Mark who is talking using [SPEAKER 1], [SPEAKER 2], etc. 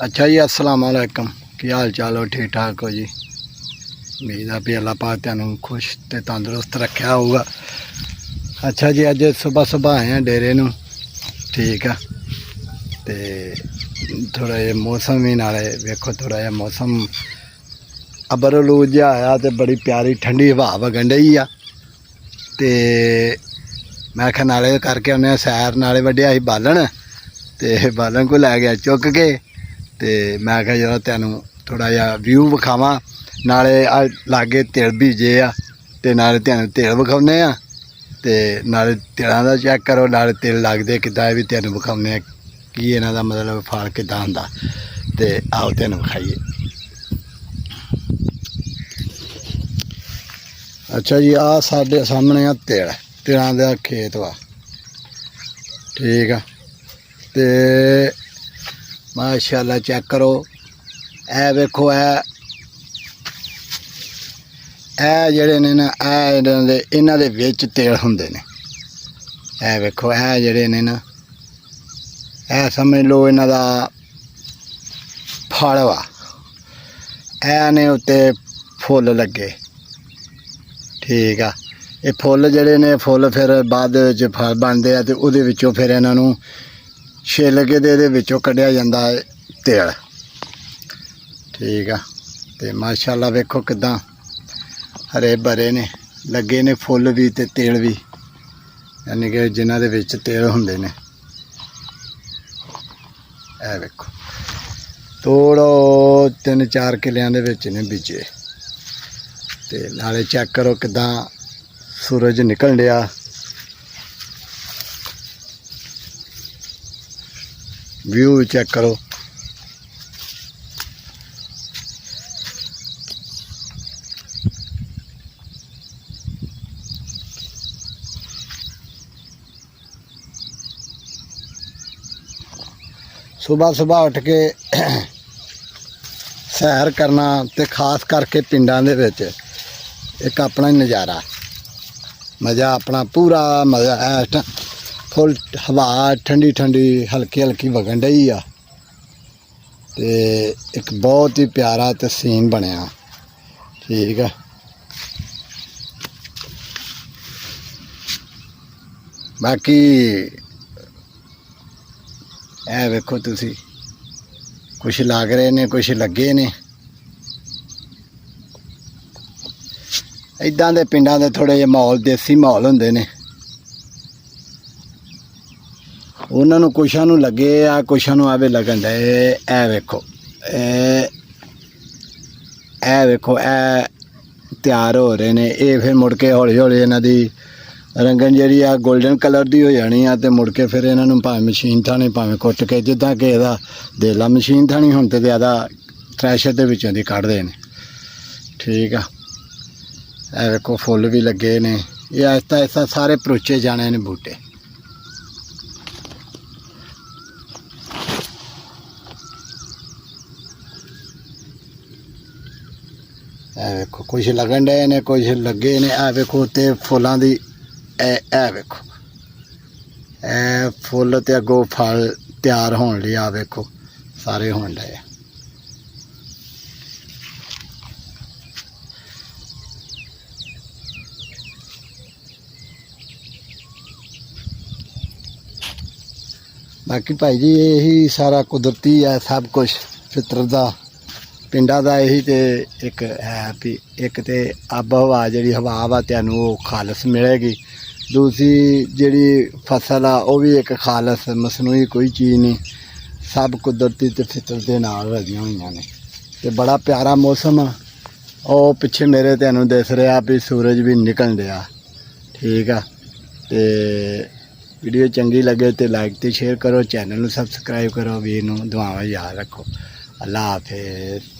[SPEAKER 1] अच्छा जी, अस्सलाम वालेकुम। की हाल चाल हो? ठीक ठाक हो जी? उम्मीद है भी अल्लाह पाक तुहानू खुश ते तंदुरुस्त रखा होगा। अच्छा जी, अज सुबह सुबह आए हैं डेरे नू। ठीक है, तो थोड़ा जहा मौसम भी नाले वेखो, थोड़ा जहा मौसम अबरलूज जहा आया तो बड़ी प्यारी ठंडी हवा वगन डई आ। ते मैं आख्या नाले करके उन्हें सैर, नाले वड्डिया ही बालन, तो बालन को लै गया चुक के। तो मैं आख्या जरा तेनू थोड़ा जहा व्यू विखावा, नाले लागे तिल बीजे आ, ते नाले तेनू तिल विखाने आ, ते नाले तिलों का चैक करो, नाले तिल लगते किदा भी तेनू विखाने की इन्हां दा मतलब फल किदा हुंदा। ते आओ तेनू विखाइए। अच्छा जी, आ साडे सामने आ तिल, तिलों का खेत वा। ठीक है, तो माशाअल्लाह चेक करो, ए वेखो, ए जेहड़े ने ना, इन्हां दे विच तिल हुंदे ने। ए वेखो, ए जेहड़े ने ना, ए समझ लो इन्हां दा फल वा। ए ने उत्ते फुल लगे। ठीक आ, ये फुल जेहड़े ने, फुल फिर बाद विच फल बनदे आ, ते उहदे विचों फिर इन्हां नूं छिल के ते इहदे विचों कड्ढिया जांदा है तिल। ठीक आ, ते माशाअल्लाह वेखो किदां हरे भरे ने लगे ने फुल भी ते तिल भी, यानी कि जिन्हां दे विच तिल हुंदे ने। ए वेखो, थोड़ा 3-4 किलियां दे विच ने बीजे। ते नाले चेक करो किदां सूरज निकल डिया। व्यू चेक करो। सुबह सुबह उठ के सैर करना, तो खास करके पिंडां दे विच एक अपना ही नज़ारा, मज़ा अपना पूरा मज़ा है। फुल हवा ठंडी ठंडी हल्की हल्की वगन डई आ, ते एक बहुत ही प्यारा ते सीन बनया। ठीक है, बाकी ए वेखो तुसी, कुछ लग रहे ने, कुछ लगे ने। इदां दे पिंडां दे थोड़े जे माहौल, देसी माहौल हुंदे ने। उन्हां नूं कुछां नूं लगे आ, कुछां नूं आवे लगन डे। ए वेखो, ए वेखो, ए तैयार हो रहे ने। ये फिर मुड़ के हौली हौली इन्हां दी रंगन जी आ गोल्डन कलर की हो जानी आ, तो मुड़ के फिर इन्हों भावें मशीन थानी, भावें कुट के, जिदा कि यदा देला मशीन थानी हुण तो ज़्यादा थ्रैशर के विचों दी कढ़दे ने। ठीक आ, ए वेखो फुल भी लगे ने। ये आहिस्ता आहिस्ता सारे परोचे जाने ने बूटे। ए वेखो कुछ लगन डे ने, कुछ लगे ने। ए वेखो ते फुलों की, ए वेखो, ए फुल ते अगों फल तैयार होने लई। आ वेखो सारे होण डे। बाकी भाई जी यही सारा कुदरती है, सब कुछ फितरत दा, पिंडा दा यही। ते एक है भी, एक ते आब हवा जी हवा वा तैनूं वो खालस मिलेगी। दूसरी जी फसल आ वो भी एक खालस, मसनूई कोई चीज़ नहीं, सब कुदरती ते फितरत दे नाल रलियां होईयां ने। ते बड़ा प्यारा मौसम आ। और पिछे मेरे तैनूं दिस रहा भी सूरज भी निकल दिया। ठीक आ, ते वीडियो चंगी लगे तो लाइक तो शेयर करो, चैनल नूं सबसक्राइब करो, वीर नूं दुआवां याद रखो। अल्लाह हाफिज़।